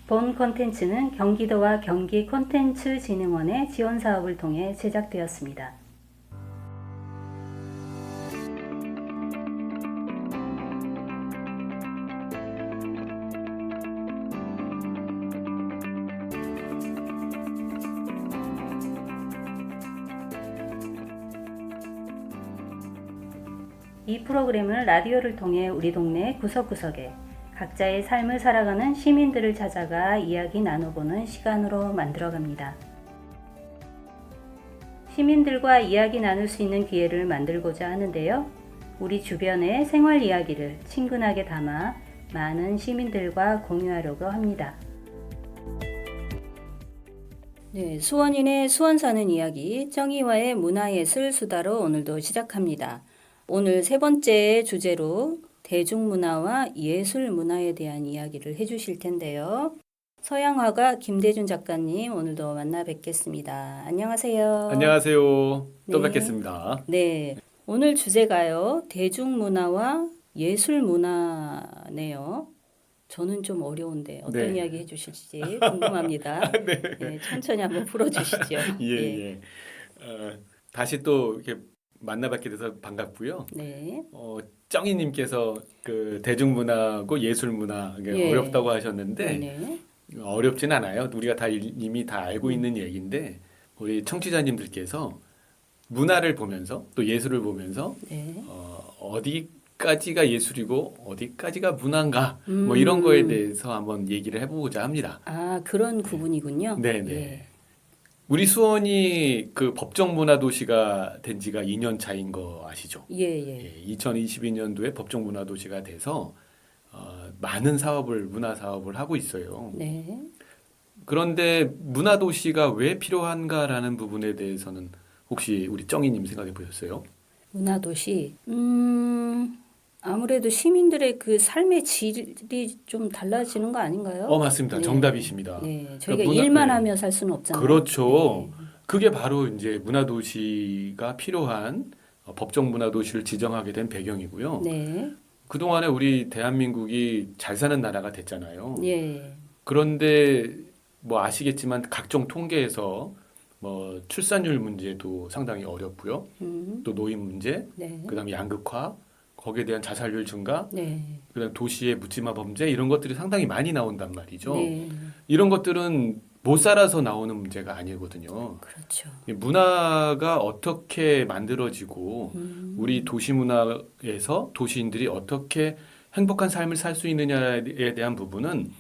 본 콘텐츠는 경기도와 경기 콘텐츠진흥원의 지원 사업을 통해 제작되었습니다. 이 프로그램은 라디오를 통해 우리 동네 구석구석에 각자의 삶을 살아가는 시민들을 찾아가 이야기 나눠보는 시간으로 만들어갑니다. 시민들과 이야기 나눌 수 있는 기회를 만들고자 하는데요. 우리 주변의 생활 이야기를 친근하게 담아 많은 시민들과 공유하려고 합니다. 네, 수원인의 수원 사는 이야기 정의와의 문화예술 수다로 오늘도 시작합니다. 오늘 세 번째 주제로 대중문화와 예술문화에 대한 이야기를 해주실 텐데요. 서양화가 김대준 작가님 오늘도 만나 뵙겠습니다. 안녕하세요. 안녕하세요. 또 네. 뵙겠습니다. 네, 오늘 주제가요. 대중문화와 예술문화네요. 저는 좀 어려운데 어떤 네. 이야기 해주실지 궁금합니다. 네. 네, 천천히 한번 풀어주시죠. 예. 다시 또 이렇게 만나뵙게 돼서 반갑고요. 네. 정희님께서 그 대중문화고 예술문화 이게 예. 어렵다고 하셨는데 네. 어렵진 않아요. 우리가 다 이미 다 알고 있는 얘기인데 우리 청취자님들께서 문화를 보면서 또 예술을 보면서 네. 어디까지가 예술이고 어디까지가 문화인가 뭐 이런 거에 대해서 한번 얘기를 해보고자 합니다. 아, 그런 구분이군요. 네네. 예. 우리 수원이 그 법정 문화 도시가 된 지가 2년 차인 거 아시죠? 예. 2022년도에 법정 문화 도시가 돼서 많은 문화 사업을 하고 있어요. 네. 그런데 문화 도시가 왜 필요한가라는 부분에 대해서는 혹시 우리 정희님 생각해 보셨어요? 문화도시. 아무래도 시민들의 그 삶의 질이 좀 달라지는 거 아닌가요? 맞습니다. 네. 정답이십니다. 네. 저희가 문화- 일만 네. 하며 살 수는 없잖아요. 그렇죠. 그게 바로 이제 문화 도시가 필요한 법정 문화 도시를 지정하게 된 배경이고요. 네. 그동안에 우리 대한민국이 잘 사는 나라가 됐잖아요. 예. 그런데 뭐 아시겠지만 각종 통계에서 뭐 출산율 문제도 상당히 어렵고요. 또 노인 문제, 네. 그다음에 양극화, 거기에 대한 자살률 증가, 네. 그다음 도시의 묻지마 범죄 이런 것들이 상당히 많이 나온단 말이죠. 네. 이런 것들은 못 살아서 나오는 문제가 아니거든요. 그렇죠. 이 문화가 어떻게 만들어지고 우리 도시 문화에서 도시인들이 어떻게 행복한 삶을 살 수 있느냐에 대한 부분은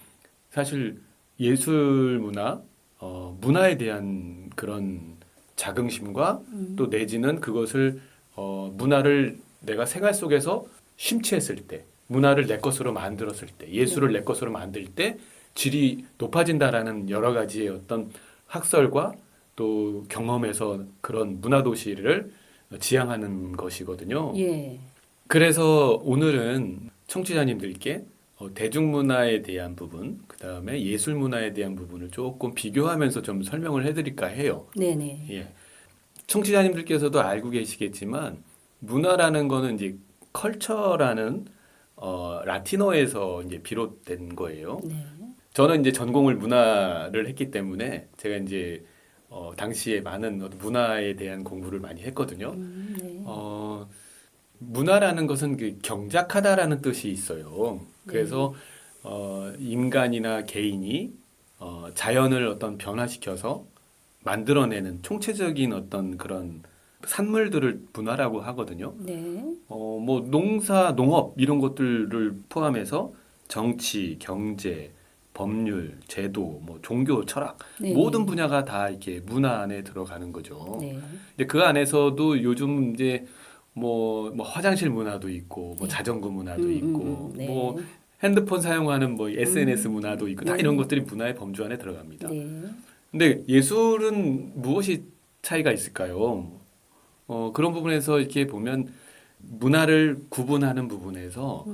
사실 예술 문화, 문화에 대한 그런 자긍심과 또 내지는 그것을 문화를 내가 생활 속에서 심취했을 때, 문화를 내 것으로 만들었을 때, 예술을 내 것으로 만들 때 질이 높아진다라는 여러 가지의 어떤 학설과 또 경험에서 그런 문화 도시를 지향하는 것이거든요. 예. 그래서 오늘은 청취자님들께 대중문화에 대한 부분, 그 다음에 예술문화에 대한 부분을 조금 비교하면서 좀 설명을 해드릴까 해요. 네네. 예. 청취자님들께서도 알고 계시겠지만 문화라는 거는 이제 컬처라는 라틴어에서 이제 비롯된 거예요. 네. 저는 이제 전공을 문화를 했기 때문에 제가 이제 당시에 많은 문화에 대한 공부를 많이 했거든요. 네. 문화라는 것은 그 경작하다라는 뜻이 있어요. 그래서 인간이나 개인이 자연을 어떤 변화시켜서 만들어내는 총체적인 어떤 그런 산물들을 문화라고 하거든요. 네. 뭐 농사, 농업 이런 것들을 포함해서 정치, 경제, 법률, 제도, 뭐 종교, 철학 네. 모든 분야가 다 이렇게 문화 안에 들어가는 거죠. 네. 근데 그 안에서도 요즘 이제 뭐 화장실 문화도 있고 뭐 네. 자전거 문화도 있고 네. 뭐 핸드폰 사용하는 뭐 SNS 문화도 있고 다 네. 이런 것들이 문화의 범주 안에 들어갑니다. 네. 근데 예술은 무엇이 차이가 있을까요? 그런 부분에서 이렇게 보면 문화를 구분하는 부분에서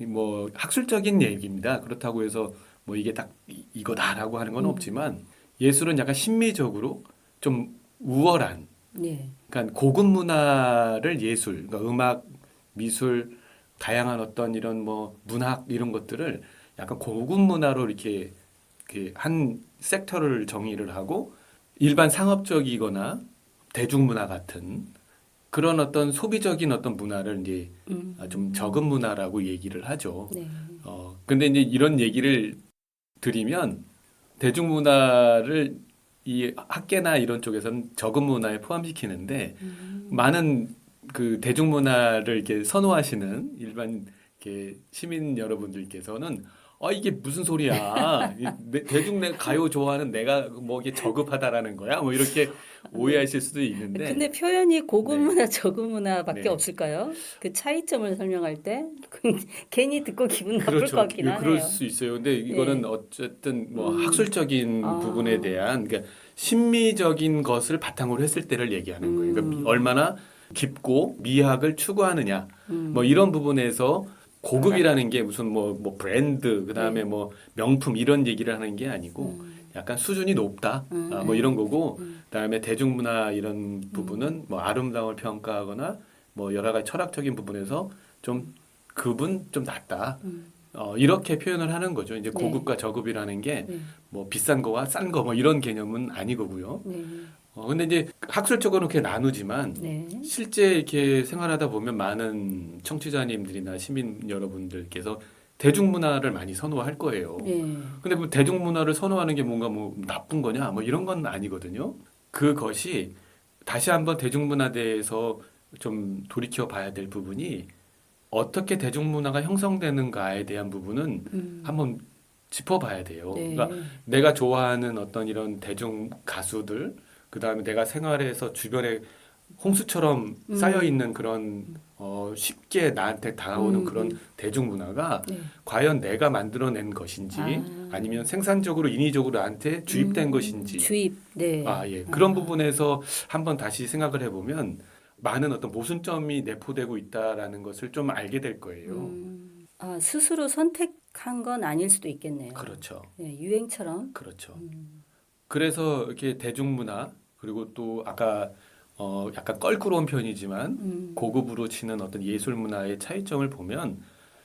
뭐 학술적인 얘기입니다. 그렇다고 해서 뭐 이게 딱 이거다라고 하는 건 없지만 예술은 약간 심미적으로 좀 우월한 네. 그러니까 고급 문화를 예술, 그러니까 음악, 미술, 다양한 어떤 이런 뭐 문학 이런 것들을 약간 고급 문화로 이렇게 이렇게 한 섹터를 정의를 하고 일반 상업적이거나 대중문화 같은 그런 어떤 소비적인 어떤 문화를 이제 좀 적은 문화라고 얘기를 하죠. 네. 근데 이제 이런 얘기를 드리면 대중문화를 이 학계나 이런 쪽에서는 적은 문화에 포함시키는데 많은 그 대중문화를 이렇게 선호하시는 일반 이렇게 시민 여러분들께서는 이게 무슨 소리야? 대중 내 가요 좋아하는 내가 뭐 이게 저급하다라는 거야? 뭐 이렇게 오해하실 수도 있는데 근데 표현이 고급 네, 문화, 저급 문화밖에 네. 없을까요? 그 차이점을 설명할 때 괜히 듣고 기분 나쁠 것 그렇죠. 같긴 그럴 하네요. 수 있어요. 근데 이거는 예. 어쨌든 뭐 음. 학술적인 부분에 아. 대한 그러니까 심미적인 것을 바탕으로 했을 때를 얘기하는 거예요. 그러니까 음. 얼마나 깊고 미학을 추구하느냐. 뭐 음. 이런 부분에서 고급이라는 게 무슨 뭐 브랜드, 그다음에 네. 뭐 명품 이런 얘기를 하는 게 아니고 약간 수준이 높다. 뭐 이런 거고 그다음에 대중문화 이런 부분은 뭐 아름다움을 평가하거나 뭐 여러 가지 철학적인 부분에서 좀 급은 좀 낮다. 이렇게 표현을 하는 거죠. 이제 네. 고급과 저급이라는 게 네. 뭐 비싼 거와 싼 거 뭐 이런 개념은 아니거고요. 네. 근데 이제 학술적으로는 그렇게 나누지만 네. 실제 이렇게 생활하다 보면 많은 청취자님들이나 시민 여러분들께서 대중문화를 많이 선호할 거예요. 네. 근데 뭐 대중문화를 선호하는 게 뭔가 뭐 나쁜 거냐 뭐 이런 건 아니거든요. 그것이 다시 한번 대중문화에 대해서 좀 돌이켜 봐야 될 부분이 어떻게 대중문화가 형성되는가에 대한 부분은 한번 짚어봐야 돼요. 그러니까 네. 내가 좋아하는 어떤 이런 대중 가수들, 그 다음에 내가 생활에서 주변에 홍수처럼 쌓여 있는 그런 쉽게 나한테 다가오는 그런 대중문화가 네. 과연 내가 만들어낸 것인지 아. 아니면 생산적으로 인위적으로 나한테 주입된 것인지 주입. 네. 예. 그런 아. 부분에서 한번 다시 생각을 해보면 많은 어떤 모순점이 내포되고 있다라는 것을 좀 알게 될 거예요. 아, 스스로 선택한 건 아닐 수도 있겠네요. 그렇죠. 네, 유행처럼. 그렇죠. 그래서 이렇게 대중문화 그리고 또 아까 약간 껄끄러운 편이지만 고급으로 치는 어떤 예술 문화의 차이점을 보면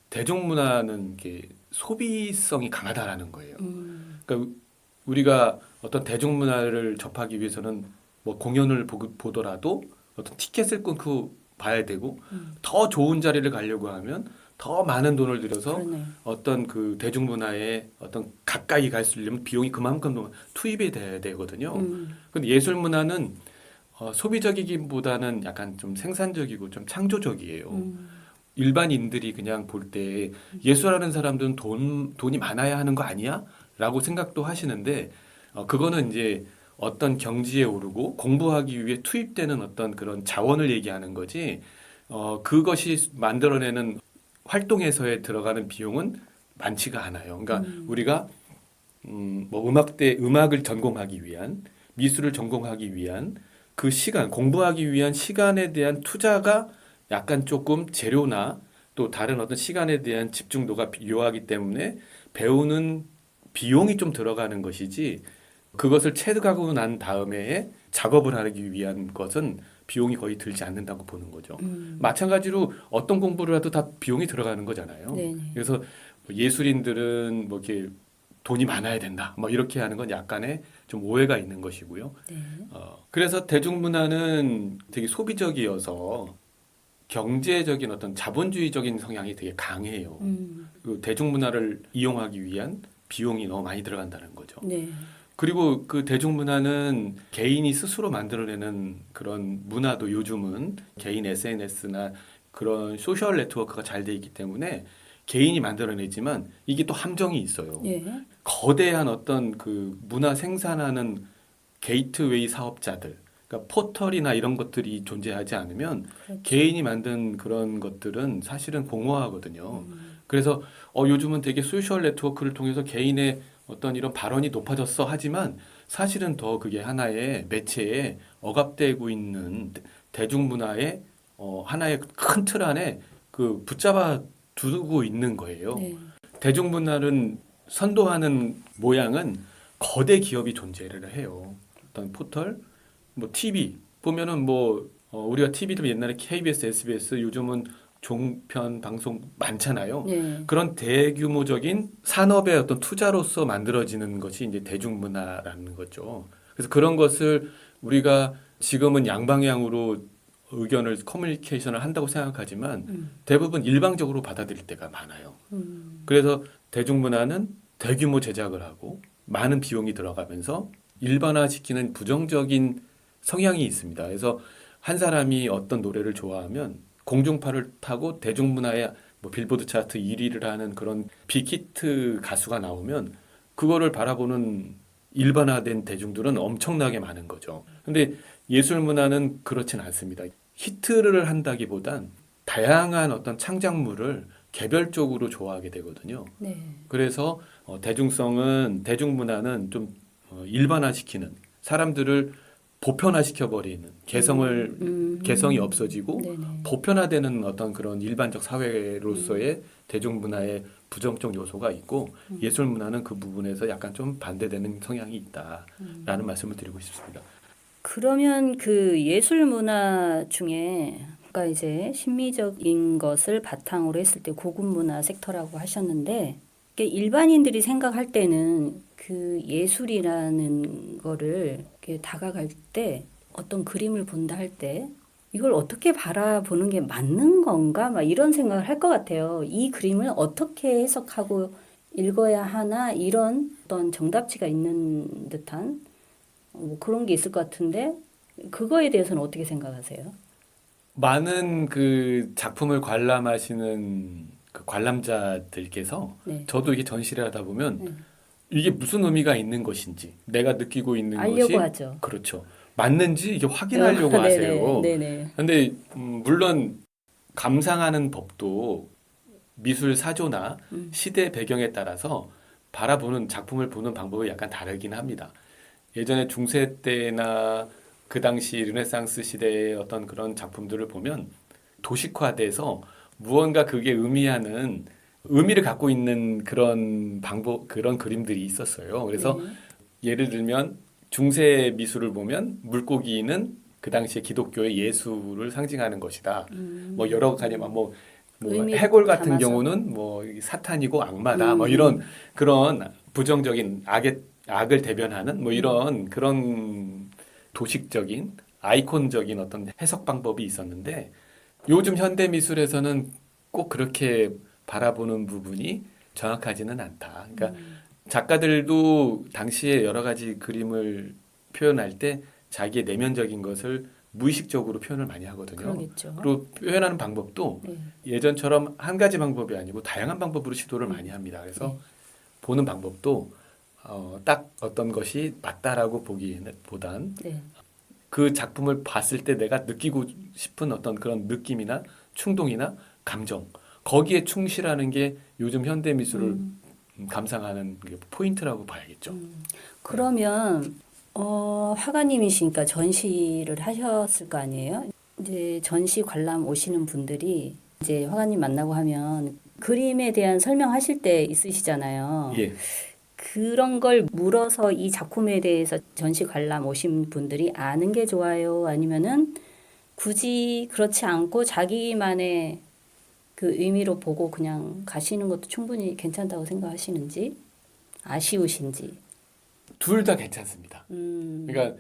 대중문화는 이게 소비성이 강하다라는 거예요. 그러니까 우리가 어떤 대중문화를 접하기 위해서는 뭐 공연을 보더라도 어떤 티켓을 끊고 봐야 되고 더 좋은 자리를 가려고 하면 더 많은 돈을 들여서 그러네요. 어떤 그 대중문화에 어떤 가까이 갈 수 있려면 비용이 그만큼 투입이 돼야 되거든요. 근데 예술 문화는 소비적이기보다는 약간 좀 생산적이고 좀 창조적이에요. 일반인들이 그냥 볼 때 예술하는 사람들은 돈이 많아야 하는 거 아니야? 라고 생각도 하시는데 그거는 이제 어떤 경지에 오르고 공부하기 위해 투입되는 어떤 그런 자원을 얘기하는 거지 그것이 만들어내는 활동에서에 들어가는 비용은 많지가 않아요. 그러니까 우리가 뭐 음악을 전공하기 위한 미술을 전공하기 위한 그 시간 공부하기 위한 시간에 대한 투자가 약간 조금 재료나 또 다른 어떤 시간에 대한 집중도가 요하기 때문에 배우는 비용이 좀 들어가는 것이지 그것을 체득하고 난 다음에 작업을 하기 위한 것은 비용이 거의 들지 않는다고 보는 거죠. 마찬가지로 어떤 공부를 해도 다 비용이 들어가는 거잖아요. 네네. 그래서 예술인들은 뭐 이렇게 돈이 많아야 된다. 뭐 이렇게 하는 건 약간의 좀 오해가 있는 것이고요. 네. 그래서 대중문화는 되게 소비적이어서 경제적인 어떤 자본주의적인 성향이 되게 강해요. 그 대중문화를 이용하기 위한 비용이 너무 많이 들어간다는 거죠. 네. 그리고 그 대중문화는 개인이 스스로 만들어내는 그런 문화도 요즘은 개인 SNS나 그런 소셜 네트워크가 잘 돼 있기 때문에 개인이 만들어내지만 이게 또 함정이 있어요. 예. 거대한 어떤 그 문화 생산하는 게이트웨이 사업자들, 그러니까 포털이나 이런 것들이 존재하지 않으면 그렇죠. 개인이 만든 그런 것들은 사실은 공허하거든요. 그래서 요즘은 되게 소셜 네트워크를 통해서 개인의 어떤 이런 발언이 높아졌어 하지만 사실은 더 그게 하나의 매체에 억압되고 있는 대중문화의 하나의 큰 틀 안에 그 붙잡아 두고 있는 거예요. 네. 대중문화를 선도하는 모양은 거대 기업이 존재를 해요. 어떤 포털, 뭐 TV 보면은 뭐 우리가 TV도 옛날에 KBS, SBS 요즘은 종편 방송 많잖아요. 네. 그런 대규모적인 산업의 어떤 투자로서 만들어지는 것이 이제 대중문화라는 거죠. 그래서 그런 것을 우리가 지금은 양방향으로 의견을 커뮤니케이션을 한다고 생각하지만 대부분 일방적으로 받아들일 때가 많아요. 그래서 대중문화는 대규모 제작을 하고 많은 비용이 들어가면서 일반화시키는 부정적인 성향이 있습니다. 그래서 한 사람이 어떤 노래를 좋아하면 공중파를 타고 대중문화의 뭐 빌보드 차트 1위를 하는 그런 빅히트 가수가 나오면 그거를 바라보는 일반화된 대중들은 엄청나게 많은 거죠. 근데 예술 문화는 그렇진 않습니다. 히트를 한다기보단 다양한 어떤 창작물을 개별적으로 좋아하게 되거든요. 네. 그래서 대중문화는 좀 일반화시키는 사람들을 보편화시켜 버리는 개성이 없어지고 네네. 보편화되는 어떤 그런 일반적 사회로서의 대중문화의 부정적 요소가 있고 예술문화는 그 부분에서 약간 좀 반대되는 성향이 있다라는 말씀을 드리고 싶습니다. 그러면 그 예술 문화 중에 아까 이제 심미적인 것을 바탕으로 했을 때 고급 문화 섹터라고 하셨는데 이게 일반인들이 생각할 때는 그 예술이라는 거를 이렇게 다가갈 때 어떤 그림을 본다 할 때 이걸 어떻게 바라보는 게 맞는 건가? 막 이런 생각을 할 것 같아요. 이 그림을 어떻게 해석하고 읽어야 하나? 이런 어떤 정답지가 있는 듯한 뭐 그런 게 있을 것 같은데 그거에 대해서는 어떻게 생각하세요? 많은 그 작품을 관람하시는 그 관람자들께서 네. 저도 이게 전시를 하다 보면 네. 이게 무슨 의미가 있는 것인지 내가 느끼고 있는 알려고 것이 하죠. 그렇죠. 맞는지 이게 확인하려고 네네, 하세요. 네네. 근데 물론 감상하는 법도 미술 사조나 시대 배경에 따라서 바라보는 작품을 보는 방법이 약간 다르긴 합니다. 예전에 중세 때나 그 당시 르네상스 시대의 어떤 그런 작품들을 보면 도식화돼서 무언가 그게 의미하는 의미를 갖고 있는 그런 그런 그림들이 있었어요. 그래서 네. 예를 들면 중세 미술을 보면 물고기는 그 당시에 기독교의 예수를 상징하는 것이다. 뭐 여러 가지 뭐 의미를 해골 같은 담아서. 경우는 뭐 사탄이고 악마다. 뭐 이런 음. 그런 부정적인 악을 대변하는 뭐 이런 그런 도식적인 아이콘적인 어떤 해석 방법이 있었는데 요즘 현대 미술에서는 꼭 그렇게 바라보는 부분이 정확하지는 않다. 그러니까 작가들도 당시에 여러 가지 그림을 표현할 때 자기의 내면적인 것을 무의식적으로 표현을 많이 하거든요. 그러겠죠. 그리고 표현하는 방법도 네. 예전처럼 한 가지 방법이 아니고 다양한 방법으로 시도를 많이 합니다. 그래서 네. 보는 방법도 딱 어떤 것이 맞다라고 보기보단 네. 그 작품을 봤을 때 내가 느끼고 싶은 어떤 그런 느낌이나 충동이나 감정 거기에 충실하는 게 요즘 현대 미술을 감상하는 게 포인트라고 봐야겠죠. 그러면 화가님이시니까 전시를 하셨을 거 아니에요? 이제 전시 관람 오시는 분들이 이제 화가님 만나고 하면 그림에 대한 설명하실 때 있으시잖아요. 예. 그런 걸 물어서 이 작품에 대해서 전시 관람 오신 분들이 아는 게 좋아요? 아니면은 굳이 그렇지 않고 자기만의 그 의미로 보고 그냥 가시는 것도 충분히 괜찮다고 생각하시는지 아쉬우신지. 둘 다 괜찮습니다. 그러니까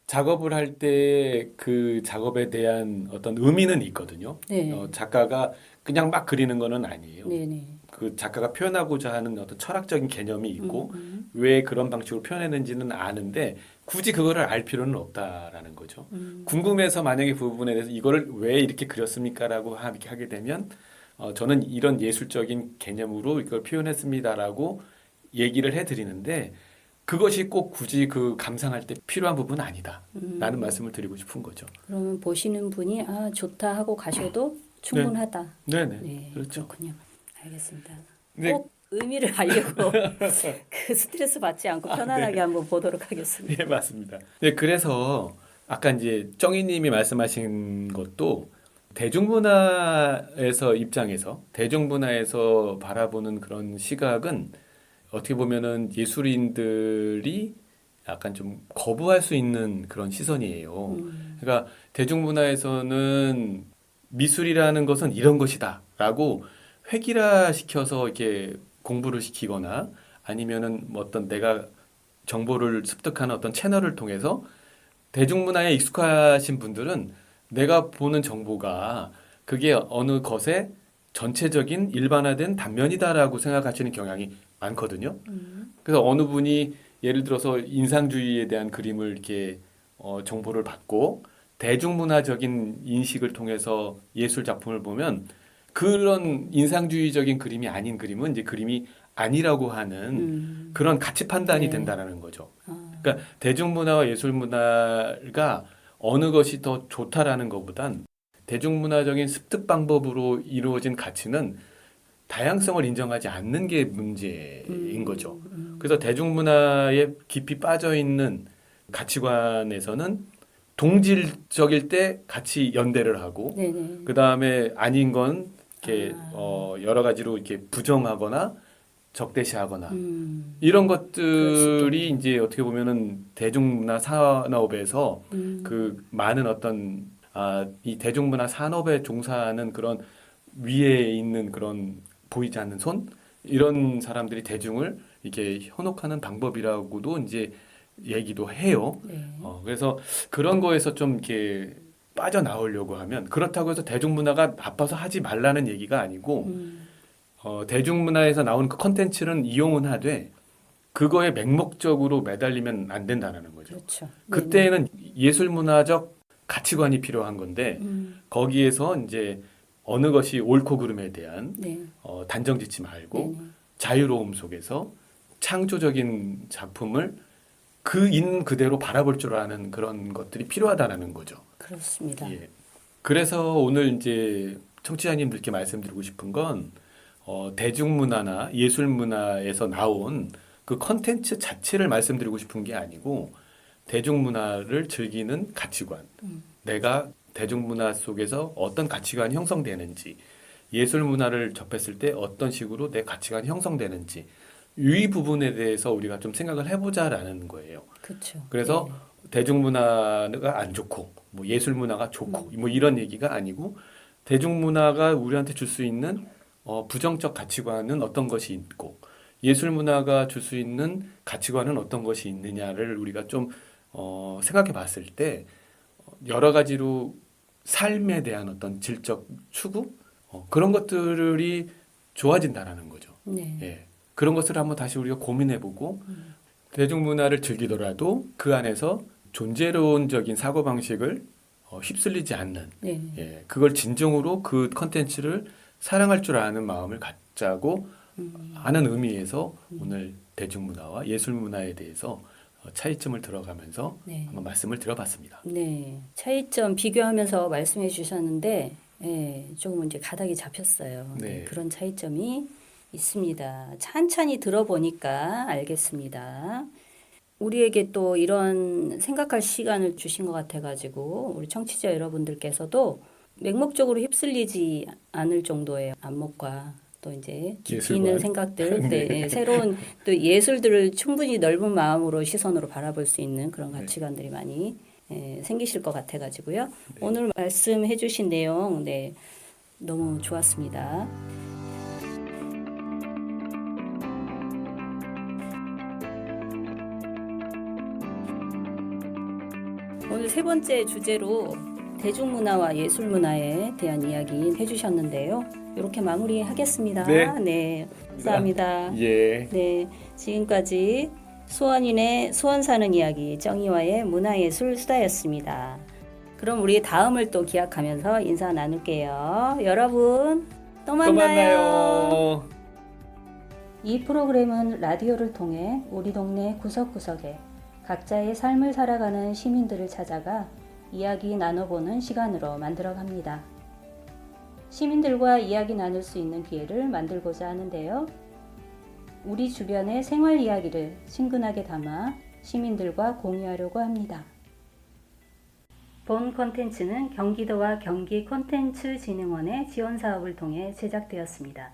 작업을 할 때 그 작업에 대한 어떤 의미는 있거든요. 네, 작가가 그냥 막 그리는 거는 아니에요. 네네. 그 작가가 표현하고자 하는 어떤 철학적인 개념이 있고 왜 그런 방식으로 표현했는지는 아는데 굳이 그거를 알 필요는 없다라는 거죠. 궁금해서 만약에 그 부분에 대해서 이거를 왜 이렇게 그렸습니까라고 하게 되면 저는 이런 예술적인 개념으로 이걸 표현했습니다라고 얘기를 해드리는데 그것이 꼭 굳이 그 감상할 때 필요한 부분은 아니다라는 말씀을 드리고 싶은 거죠. 그러면 보시는 분이 아 좋다 하고 가셔도 네, 충분하다. 네네, 네, 그렇죠. 그렇군요. 알겠습니다. 네, 꼭 의미를 알려고 그 스트레스 받지 않고 편안하게 네. 한번 보도록 하겠습니다. 예, 맞습니다. 네, 그래서 아까 이제 정희님이 말씀하신 것도 대중문화에서 바라보는 그런 시각은 어떻게 보면은 예술인들이 약간 좀 거부할 수 있는 그런 시선이에요. 그러니까 대중문화에서는 미술이라는 것은 이런 것이다라고 획일화시켜서 이렇게 공부를 시키거나 아니면은 뭐 어떤 내가 정보를 습득하는 어떤 채널을 통해서 대중문화에 익숙하신 분들은 내가 보는 정보가 그게 어느 것의 전체적인 일반화된 단면이다라고 생각하시는 경향이 많거든요. 그래서 어느 분이 예를 들어서 인상주의에 대한 그림을 이렇게 정보를 받고 대중문화적인 인식을 통해서 예술 작품을 보면 그런 인상주의적인 그림이 아닌 그림은 이제 그림이 아니라고 하는 그런 가치 판단이 네. 된다라는 거죠. 아, 그러니까 대중문화와 예술문화가 어느 것이 더 좋다라는 것보단 대중문화적인 습득 방법으로 이루어진 가치는 다양성을 인정하지 않는 게 문제인 거죠. 그래서 대중문화에 깊이 빠져 있는 가치관에서는 동질적일 때 같이 연대를 하고 네네. 그 다음에 아닌 건 이렇게 여러 가지로 이렇게 부정하거나 적대시하거나 이런 그럴 수 것들이 있겠네요. 이제 어떻게 보면은 대중문화 산업에서 음, 그 많은 어떤 이 대중문화 산업에 종사하는 그런 위에 있는 그런 보이지 않는 손 이런 사람들이 대중을 이렇게 현혹하는 방법이라고도 이제 얘기도 해요. 네. 그래서 그런 거에서 좀 이렇게 빠져나오려고 하면 그렇다고 해서 대중문화가 나빠서 하지 말라는 얘기가 아니고 대중문화에서 나오는 그 컨텐츠는 이용은 하되 그거에 맹목적으로 매달리면 안 된다는 거죠. 그렇죠. 네네. 그때는 예술문화적 가치관이 필요한 건데 거기에서 이제 어느 것이 옳고 그름에 대한 네. 단정 짓지 말고 네네. 자유로움 속에서 창조적인 작품을 그 있는 그대로 바라볼 줄 아는 그런 것들이 필요하다는 거죠. 그렇습니다. 예. 그래서 오늘 이제 청취자님들께 말씀드리고 싶은 건 대중문화나 예술문화에서 나온 그 컨텐츠 자체를 말씀드리고 싶은 게 아니고 대중문화를 즐기는 가치관, 내가 대중문화 속에서 어떤 가치관이 형성되는지, 예술문화를 접했을 때 어떤 식으로 내 가치관이 형성되는지 이 부분에 대해서 우리가 좀 생각을 해보자라는 거예요. 그렇죠. 그래서 네네. 대중문화가 안 좋고 뭐 예술문화가 좋고 뭐 이런 얘기가 아니고 대중문화가 우리한테 줄 수 있는 부정적 가치관은 어떤 것이 있고 예술문화가 줄 수 있는 가치관은 어떤 것이 있느냐를 우리가 좀 생각해 봤을 때 여러 가지로 삶에 대한 어떤 질적 추구 그런 것들이 좋아진다라는 거죠. 네. 예. 그런 것을 한번 다시 우리가 고민해보고 대중문화를 즐기더라도 그 안에서 존재론적인 사고방식을 휩쓸리지 않는 네. 예, 그걸 진정으로 그 컨텐츠를 사랑할 줄 아는 마음을 갖자고 하는 의미에서 오늘 대중문화와 예술문화에 대해서 차이점을 들어가면서 네. 한번 말씀을 드려봤습니다. 네. 차이점 비교하면서 말씀해 주셨는데, 예, 조금 이제 가닥이 잡혔어요. 네. 네. 그런 차이점이 있습니다. 찬찬히 들어보니까 알겠습니다. 우리에게 또 이런 생각할 시간을 주신 것 같아가지고, 우리 청취자 여러분들께서도 맹목적으로 휩쓸리지 않을 정도의 안목과 또 이제 깊이 있는 예술관. 생각들, 네. 네, 새로운 또 예술들을 충분히 넓은 마음으로 시선으로 바라볼 수 있는 그런 네. 가치관들이 많이 생기실 것 같아가지고요. 오늘 말씀해주신 내용, 네, 너무 좋았습니다. 오늘 세 번째 주제로 대중문화와 예술문화에 대한 이야기 해주셨는데요. 이렇게 마무리하겠습니다. 네. 네, 감사합니다. 예. 네, 지금까지 수원인의 수원 사는 이야기 정의와의 문화예술 수다였습니다. 그럼 우리 다음을 또 기약하면서 인사 나눌게요. 여러분, 또 또 만나요. 만나요. 이 프로그램은 라디오를 통해 우리 동네 구석구석에 각자의 삶을 살아가는 시민들을 찾아가 이야기 나눠보는 시간으로 만들어갑니다. 시민들과 이야기 나눌 수 있는 기회를 만들고자 하는데요. 우리 주변의 생활 이야기를 친근하게 담아 시민들과 공유하려고 합니다. 본 콘텐츠는 경기도와 경기 콘텐츠진흥원의 지원 사업을 통해 제작되었습니다.